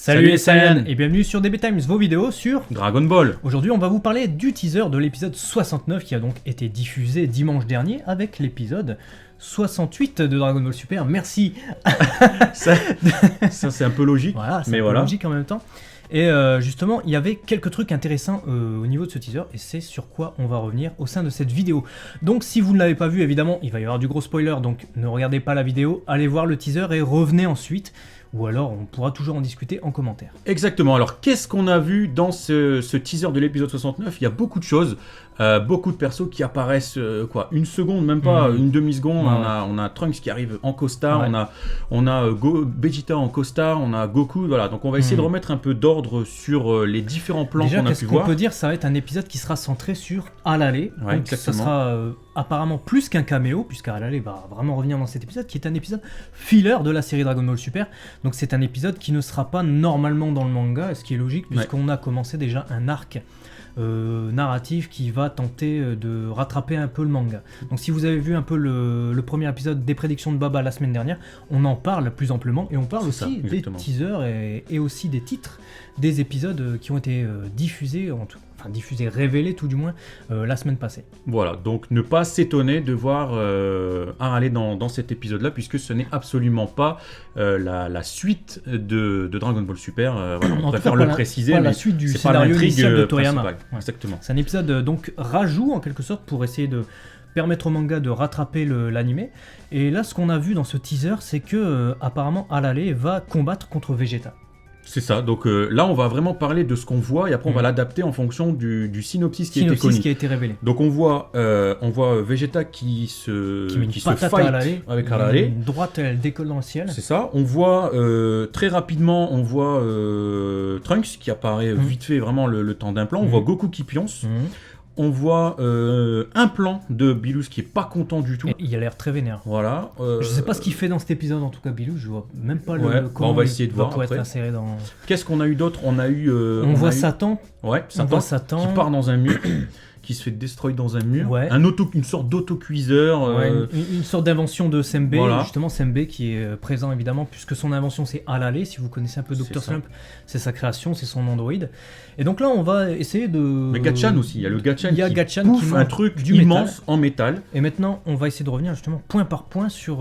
Salut les Saiyans et bienvenue sur DB Times, vos vidéos sur Dragon Ball. Aujourd'hui on va vous parler du teaser de l'épisode 69 qui a donc été diffusé dimanche dernier avec l'épisode 68 de Dragon Ball Super. Merci. ça c'est un peu logique, voilà, c'est mais un peu voilà. logique en même temps. Et justement, il y avait quelques trucs intéressants au niveau de ce teaser, et c'est sur quoi on va revenir au sein de cette vidéo. Donc si vous ne l'avez pas vu, évidemment, il va y avoir du gros spoiler, donc ne regardez pas la vidéo, allez voir le teaser et revenez ensuite, ou alors on pourra toujours en discuter en commentaire. Exactement, alors qu'est-ce qu'on a vu dans ce teaser de l'épisode 69 ? Il y a beaucoup de choses, beaucoup de persos qui apparaissent, une seconde, même pas une demi-seconde. Ouais. On a Trunks qui arrive en costard, Ouais. on a Vegeta en costard, on a Goku, voilà. Donc on va essayer de remettre un peu d'ordre sur les différents plans Déjà, qu'on a qu'est-ce pu qu'on voir. peut dire, ça va être un épisode qui sera centré sur Alale. Ouais, Donc ça exactement. sera apparemment plus qu'un caméo, puisqu'Alale va vraiment revenir dans cet épisode, qui est un épisode filler de la série Dragon Ball Super. Donc c'est un épisode qui ne sera pas normalement dans le manga, ce qui est logique, puisqu'on a commencé déjà un arc narratif qui va tenter de rattraper un peu le manga. Donc si vous avez vu un peu le premier épisode des prédictions de Baba la semaine dernière, on en parle plus amplement, et on parle C'est aussi ça, des exactement. teasers et aussi des titres des épisodes qui ont été diffusés, révélés tout du moins, la semaine passée. Voilà, donc ne pas s'étonner de voir Arale dans cet épisode-là, puisque ce n'est absolument pas la suite de Dragon Ball Super. Voilà, on En préfère tout cas, le préciser, pas mais la suite du c'est pas scénario l'intrigue initial de Toriyama. principale. Ouais. Exactement. C'est un épisode donc rajout en quelque sorte pour essayer de permettre au manga de rattraper l'animé. Et là, ce qu'on a vu dans ce teaser, c'est que apparemment Alale va combattre contre Vegeta. C'est ça, donc là on va vraiment parler de ce qu'on voit, et après on va l'adapter en fonction du synopsis qui a été Synopsis connu. qui a été révélé. Donc on voit Vegeta qui se Qui met une patate fight à Alale, avec Arale. une droite, elle décolle dans le ciel. C'est ça, on voit très rapidement, on voit Trunks qui apparaît vite fait, vraiment le temps d'un plan, on voit Goku qui pionce, on voit un plan de Bilous qui est pas content du tout. Et il a l'air très vénère. Voilà. Je sais pas ce qu'il fait dans cet épisode en tout cas, Bilou, je vois même pas on va essayer de voir pour être après. inséré dans... Qu'est-ce qu'on a eu d'autre ? On a eu... on voit Satan, Ouais, on Satan, voit Satan. qui part dans un mur, qui se fait destroy dans un mur. Ouais. Une sorte d'autocuiseur. Ouais, une sorte d'invention de Sembe, Voilà. justement Sembe qui est présent évidemment, puisque son invention c'est Alale, si vous connaissez un peu Dr. C'est ça. Slump, c'est sa création, c'est son androïde. Et donc là on va essayer de... Mais Gatchan aussi, il y a le Gatchan Il y a qui Gatchan bouffe qui un mange truc du immense en métal. Et maintenant on va essayer de revenir justement point par point sur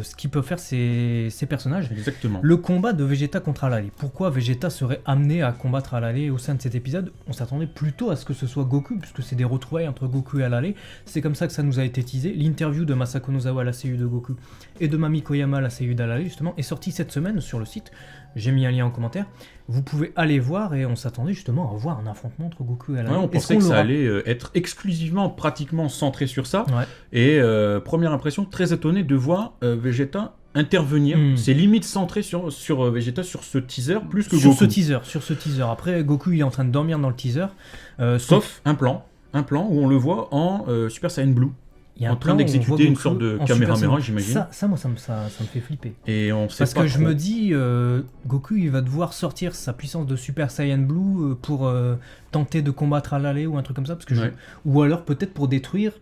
ce qu'ils peuvent faire ces personnages. Exactement. Le combat de Vegeta contre Alale. Pourquoi Vegeta serait amené à combattre Alale au sein de cet épisode ? On s'attendait plutôt à ce que ce soit Goku, puisque c'est des retrouvailles entre Goku et Alale. C'est comme ça que ça nous a été teasé. L'interview de Masako Nozawa, la seiyuu de Goku, et de Mami Koyama, la seiyuu d'Alale, justement, est sortie cette semaine sur le site. J'ai mis un lien en commentaire. Vous pouvez aller voir, et on s'attendait justement à voir un affrontement entre Goku et Alale. Ouais, on Est-ce pensait qu'on que ça l'aura ? allait être exclusivement, pratiquement centré sur ça. Ouais. Et première impression, très étonné de voir Vegeta intervenir. C'est limite centré sur Vegeta, sur ce teaser, plus que sur Goku. sur ce teaser. Après, Goku il est en train de dormir dans le teaser. Sauf un plan où on le voit en Super Saiyan Blue. Il y a en un train plan où on d'exécuter voit une Goku sorte de en caméra Super Saiyan. j'imagine. Ça, moi, ça me fait flipper. Et on sait Parce pas que je trop. me dis, Goku, il va devoir sortir sa puissance de Super Saiyan Blue pour tenter de combattre Alale ou un truc comme ça. Ou alors peut-être pour détruire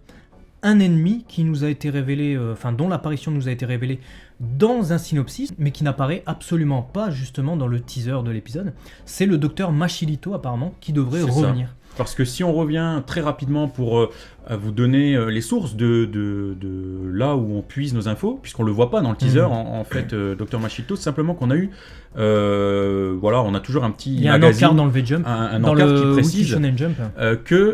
un ennemi qui nous a été révélé, dont l'apparition nous a été révélée dans un synopsis, mais qui n'apparaît absolument pas justement dans le teaser de l'épisode. C'est le docteur Machilito apparemment qui devrait C'est ça. revenir. Parce que si on revient très rapidement pour vous donner les sources de là où on puise nos infos, puisqu'on le voit pas dans le teaser, en fait, Dr Machito, c'est simplement qu'on a eu, on a toujours un petit Il y a un magazine, encart dans le V-Jump, un dans encart le qui Wiki précise Shonen Jump.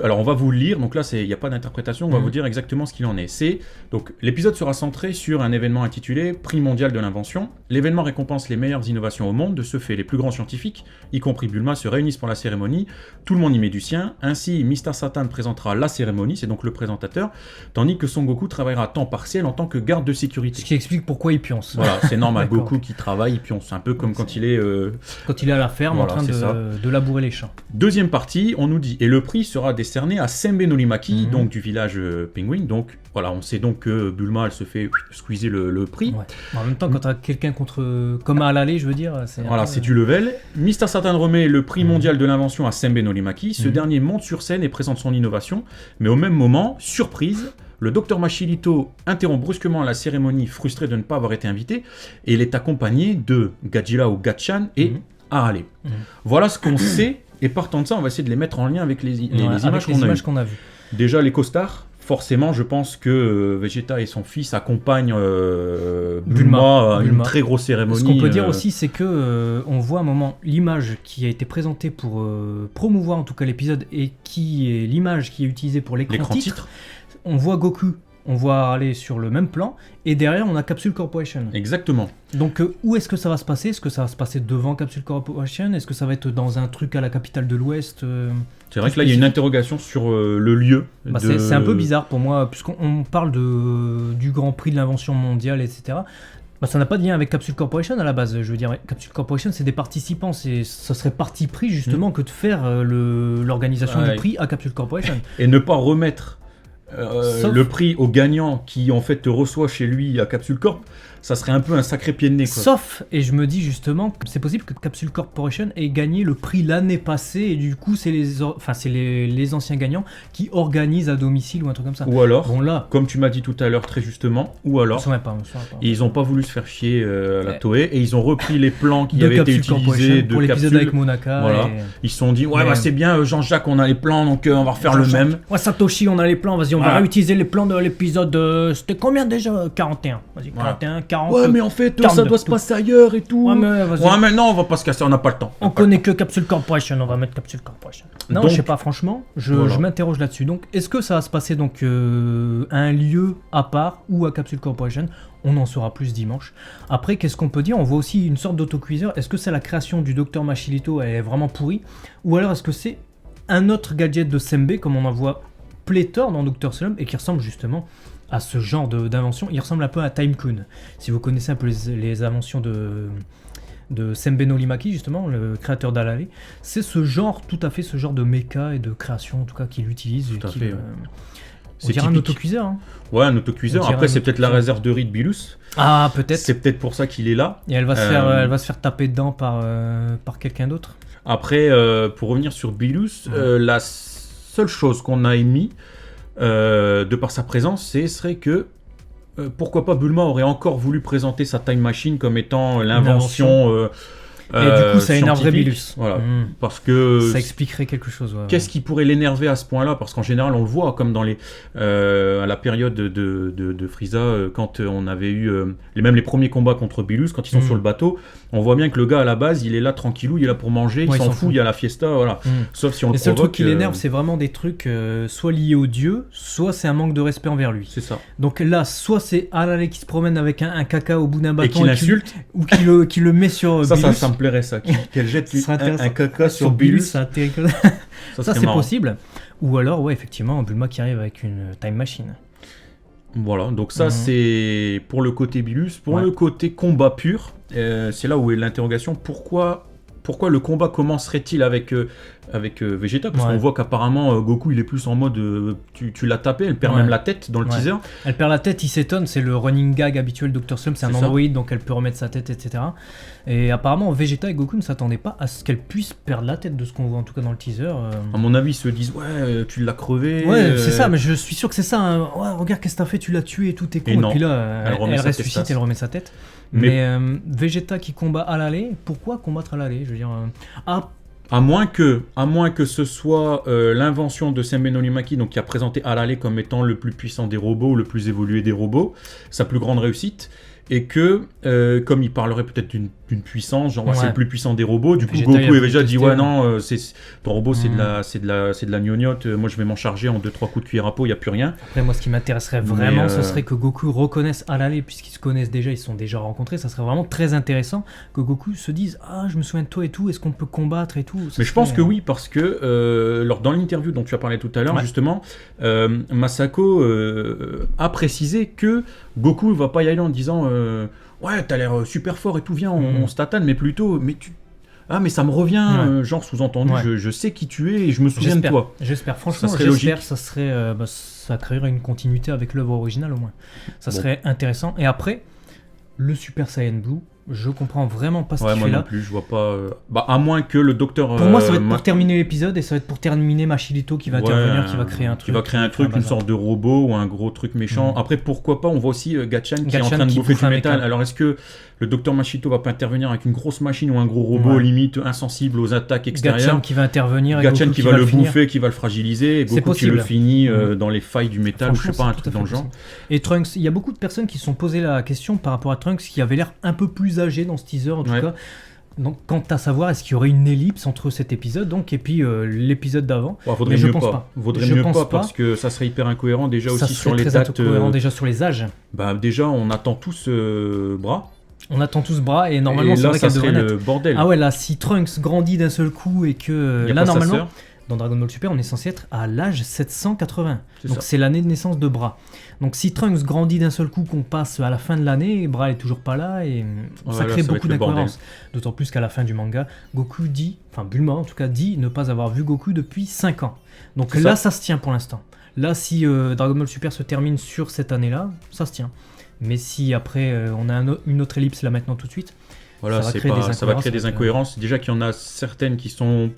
alors on va vous le lire, donc là il n'y a pas d'interprétation, on va vous dire exactement ce qu'il en est. Donc l'épisode sera centré sur un événement intitulé Prix mondial de l'invention. L'événement récompense les meilleures innovations au monde. De ce fait, les plus grands scientifiques, y compris Bulma, se réunissent pour la cérémonie. Tout le monde y met du sien. Ainsi, Mr Satan présentera la cérémonie, c'est donc le présentateur, tandis que Son Goku travaillera à temps partiel en tant que garde de sécurité. Ce qui explique pourquoi il pionce. Voilà, c'est normal. D'accord. Goku qui travaille, il pionce un peu comme quand il est... Quand il est à la ferme Voilà, en train c'est ça. de labourer les champs. Deuxième partie, on nous dit, et le prix sera décerné à Sembe Norimaki, donc du village Penguin. Donc voilà, on sait donc que Bulma, elle se fait squeezer le prix. Ouais. En même temps, quand t'as quelqu'un comme à Alale, je veux dire, c'est... Voilà, c'est du level. Mr Satan remet le prix mondial de l'invention à Sembe Norimaki. Ce dernier monte sur scène et présente son innovation. Mais au même moment, surprise, le docteur Machilito interrompt brusquement la cérémonie, frustré de ne pas avoir été invité. Et il est accompagné de Gajira ou Gatchan et Harale. Voilà ce qu'on sait, et partant de ça, on va essayer de les mettre en lien avec les images qu'on a vues. Déjà, les costards. Forcément, je pense que Vegeta et son fils accompagnent Bulma à une très grosse cérémonie. Ce qu'on peut dire aussi, c'est que on voit à un moment l'image qui a été présentée pour promouvoir en tout cas l'épisode et qui est l'image qui est utilisée pour l'écran titre. On voit Goku, on voit aller sur le même plan, et derrière on a Capsule Corporation. Exactement. Donc où est-ce que ça va se passer ? Est-ce que ça va se passer devant Capsule Corporation ? Est-ce que ça va être dans un truc à la capitale de l'Ouest C'est vrai que là il y a une interrogation sur le lieu. C'est un peu bizarre pour moi, puisqu'on parle du Grand Prix de l'invention mondiale, etc. Ça n'a pas de lien avec Capsule Corporation à la base. Je veux dire, Capsule Corporation, c'est des participants. Ça serait parti pris justement que de faire l'organisation du prix à Capsule Corporation. Et ne pas remettre le prix au gagnant qui en fait te reçoit chez lui à Capsule Corp, ça serait un peu un sacré pied de nez, quoi. Sauf, et je me dis justement, c'est possible que Capsule Corporation ait gagné le prix l'année passée et du coup c'est les anciens gagnants qui organisent à domicile ou un truc comme ça. Ou alors, bon, là, comme tu m'as dit tout à l'heure très justement, ou alors, ils ont pas voulu se faire chier à la Toei et ils ont repris les plans qui avaient été utilisés pour l'épisode avec Monaka. Voilà. Ils se sont dit, c'est bien Jean-Jacques, on a les plans, donc on va refaire le même. Ouais, Satoshi, on a les plans, vas-y, on va réutiliser les plans de l'épisode, c'était combien déjà ? 41. Vas-y, 41, 40. Ouais, mais en fait, 42, ça doit se passer ailleurs et tout. Ouais, mais non, on va pas se casser, on n'a pas le temps. On connaît que Capsule Corporation, on va mettre Capsule Corporation. Non, donc, je sais pas, franchement, je m'interroge là-dessus. Donc, est-ce que ça va se passer donc à un lieu à part ou à Capsule Corporation ? On en saura plus dimanche. Après, qu'est-ce qu'on peut dire ? On voit aussi une sorte d'autocuiseur. Est-ce que c'est la création du Dr Machilito, elle est vraiment pourrie ? Ou alors est-ce que c'est un autre gadget de Sembe, comme on en voit pléthore dans Dr Slump, et qui ressemble justement à ce genre d'invention. Il ressemble un peu à Time Kun. Si vous connaissez un peu les inventions de Sembe no Limaki, justement, le créateur d'Halale, c'est ce genre de méca et de création, en tout cas, qu'il utilise. Tout à fait. On dirait un autocuiseur. Hein. Ouais, un autocuiseur. Après, c'est peut-être la réserve de riz de Bilus. Ah, peut-être. C'est peut-être pour ça qu'il est là. Et elle va se faire taper dedans par quelqu'un d'autre. Après, pour revenir sur Bilus, la seule chose qu'on a émis, de par sa présence, serait que pourquoi pas Bulma aurait encore voulu présenter sa time machine comme étant l'invention et du coup ça énerverait Bilus. Voilà, parce que ça expliquerait quelque chose. Qu'est-ce qui pourrait l'énerver à ce point-là ? Parce qu'en général on le voit comme dans à la période de Frieza, quand on avait eu même les premiers combats contre Bilus, quand ils sont sur le bateau, on voit bien que le gars à la base il est là tranquillou, il est là pour manger, il s'en fout, il y a la fiesta, voilà. Sauf si on le provoque. Le seul truc qui l'énerve, c'est vraiment des trucs soit liés au dieu, soit c'est un manque de respect envers lui. C'est ça. Donc là, soit c'est Halale qui se promène avec un caca au bout d'un bâton et qui l'insulte, ou qui le met sur Bilus. Ça me plairait ça, qu'elle jette un caca sur Bilus. Ça c'est possible. Ou alors, ouais, effectivement, Bulma qui arrive avec une time machine. Voilà, donc ça c'est pour le côté Bilus. Pour le côté combat pur, c'est là où est l'interrogation. Pourquoi le combat commencerait-il avec Vegeta ? Parce qu'on voit qu'apparemment Goku il est plus en mode tu l'as tapé, elle perd même la tête dans le teaser. Elle perd la tête, il s'étonne, c'est le running gag habituel Dr Slump, c'est un androïde donc elle peut remettre sa tête, etc. Et apparemment Vegeta et Goku ne s'attendaient pas à ce qu'elle puisse perdre la tête de ce qu'on voit en tout cas dans le teaser. À mon avis ils se disent tu l'as crevé. Ouais c'est ça, mais je suis sûr que c'est ça. Hein. Ouais, regarde qu'est-ce que t'as fait, tu l'as tué et tout est con. Et puis là elle ressuscite, elle remet sa tête. Mais Vegeta qui combat Halale, pourquoi combattre Halale ? Je veux dire, à moins que ce soit l'invention de Sembe no Limaki, donc qui a présenté Halale comme étant le plus puissant des robots ou le plus évolué des robots, sa plus grande réussite, et que comme il parlerait peut-être d'une puissance, genre c'est le plus puissant des robots, du coup Vegeta, Goku et Vegeta disent non, ton robot c'est de la gnognotte, moi je vais m'en charger en 2-3 coups de cuillère à peau, il n'y a plus rien. Après moi ce qui m'intéresserait vraiment ce serait que Goku reconnaisse Halale, puisqu'ils se connaissent déjà, ils se sont déjà rencontrés, ça serait vraiment très intéressant que Goku se dise je me souviens de toi et tout, est-ce qu'on peut combattre et tout. Mais je pense que oui, parce que dans l'interview dont tu as parlé tout à l'heure justement, Masako a précisé que Goku va pas y aller en disant t'as l'air super fort et tout, viens, on se tatane, mais plutôt, mais ça me revient, genre sous-entendu, je sais qui tu es et je me souviens de toi. J'espère, franchement, ça créerait une continuité avec l'œuvre originale au moins. Ça serait intéressant. Et après, le Super Saiyan Blue, Je comprends vraiment pas ce Ouais, qu'il moi fait non là. plus, je vois pas. Bah, à moins que le docteur. Pour moi, ça va être pour terminer l'épisode et ça va être pour terminer Machilito qui va intervenir, qui va créer un truc. Qui va créer un truc, une sorte de robot ou un gros truc méchant. Après, pourquoi pas, on voit aussi Gatchan qui est en train de bouffer du métal. Alors, est-ce que le docteur Machito va pas intervenir avec une grosse machine ou un gros robot limite insensible aux attaques extérieures? Gatchan qui va intervenir. Gatchan qui va le bouffer, qui va le fragiliser. Et Goku qui le finit dans les failles du métal, ou je sais pas, un truc dans le genre. Et Trunks, il y a beaucoup de personnes qui se sont posé la question par rapport à Trunks qui avait l'air un peu plus âgé dans ce teaser en tout cas. Donc, quant à savoir, est-ce qu'il y aurait une ellipse entre cet épisode et puis l'épisode d'avant? Vaudrait mieux pas. Vaudrait mieux pas parce que ça serait hyper incohérent déjà aussi sur les dates. Déjà sur les âges. Bah déjà, on attend tous Bras. On attend tous Bras et normalement c'est vrai qu'elle devrait le bordel. Ah ouais, là, si Trunks grandit d'un seul coup et que là normalement, dans Dragon Ball Super, on est censé être à l'âge 780. Donc c'est l'année de naissance de Bras. Donc si Trunks grandit d'un seul coup, qu'on passe à la fin de l'année, Bras est toujours pas là et ça crée beaucoup d'incohérences. D'autant plus qu'à la fin du manga, Goku dit, enfin Bulma en tout cas dit ne pas avoir vu Goku depuis 5 ans. Donc là ça se tient pour l'instant. Là si Dragon Ball Super se termine sur cette année-là, ça se tient. Mais si après on a une autre ellipse là maintenant tout de suite, voilà, ça va créer des incohérences. Déjà qu'il y en a certaines qui sont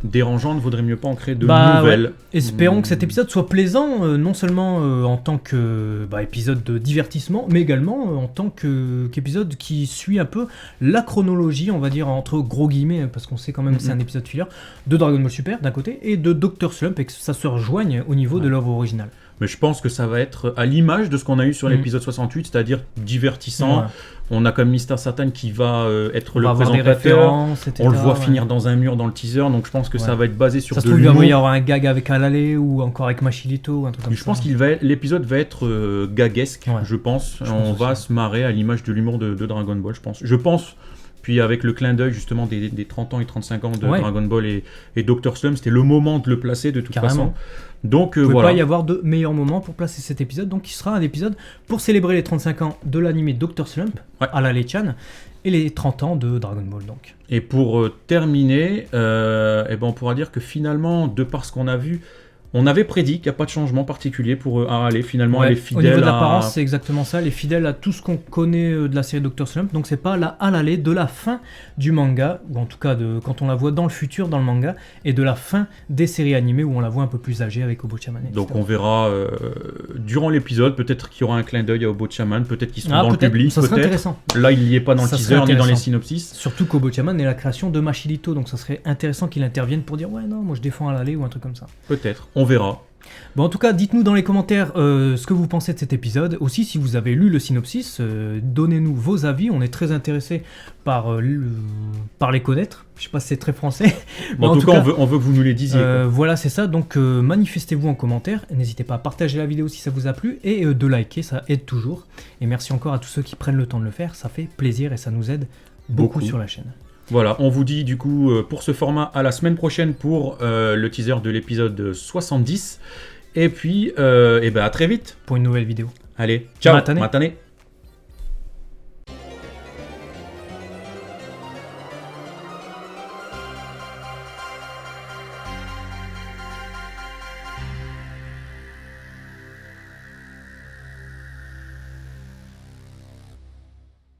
dérangeantes, vaudrait mieux pas en créer de nouvelles. Ouais. Espérons que cet épisode soit plaisant, non seulement en tant que épisode de divertissement, mais également en tant qu'épisode qui suit un peu la chronologie, on va dire entre gros guillemets, parce qu'on sait quand même que c'est un épisode filler, de Dragon Ball Super d'un côté, et de Dr. Slump, et que ça se rejoigne au niveau de l'œuvre originale. Mais je pense que ça va être à l'image de ce qu'on a eu sur l'épisode 68, c'est-à-dire divertissant. Ouais. On a comme Mister Satan qui va être le présentateur. On le voit finir dans un mur dans le teaser, donc je pense que ça va être basé sur de l'humour. Ça se trouve, il va y avoir un gag avec Alale ou encore avec Machilito ou un truc comme ça. Je pense l'épisode va être gaguesque, je pense. On va se marrer à l'image de l'humour de Dragon Ball, je pense. Puis avec le clin d'œil justement des 30 ans et 35 ans de Dragon Ball et Dr. Slump, c'était le moment de le placer de toute façon. Donc il ne peut pas y avoir de meilleur moment pour placer cet épisode, donc il sera un épisode pour célébrer les 35 ans de l'animé Dr. Slump, à la Lechan, et les 30 ans de Dragon Ball donc. Et pour terminer, on pourra dire que finalement, de par ce qu'on a vu, on avait prédit qu'il n'y a pas de changement particulier pour Harale. Finalement, elle est fidèle. Au niveau de l'apparence, c'est exactement ça. Elle est fidèle à tout ce qu'on connaît de la série Dr. Slump. Donc, c'est pas la Harale de la fin du manga, ou en tout cas quand on la voit dans le futur, dans le manga, et de la fin des séries animées où on la voit un peu plus âgée avec Obo-Chaman. Donc, on verra durant l'épisode, peut-être qu'il y aura un clin d'œil à Obo-Chaman, peut-être qu'ils seront dans le public. Ça serait intéressant. Là, il n'y est pas dans le teaser ni dans les synopsis. Surtout qu'Obo-Chaman est la création de Machilito. Donc, ça serait intéressant qu'il intervienne pour dire ouais, non, moi je défends Harale ou un truc comme ça. Peut-être. On verra. Bon, en tout cas, dites-nous dans les commentaires ce que vous pensez de cet épisode. Aussi, si vous avez lu le synopsis, donnez-nous vos avis. On est très intéressés par les connaître. Je sais pas si c'est très français. Bon, en tout cas, on veut que vous nous les disiez. Voilà, c'est ça. Donc, manifestez-vous en commentaire. N'hésitez pas à partager la vidéo si ça vous a plu et de liker, ça aide toujours. Et merci encore à tous ceux qui prennent le temps de le faire. Ça fait plaisir et ça nous aide beaucoup sur la chaîne. Voilà, on vous dit du coup pour ce format à la semaine prochaine pour le teaser de l'épisode 70. Et puis, à très vite pour une nouvelle vidéo. Allez, ciao, matane.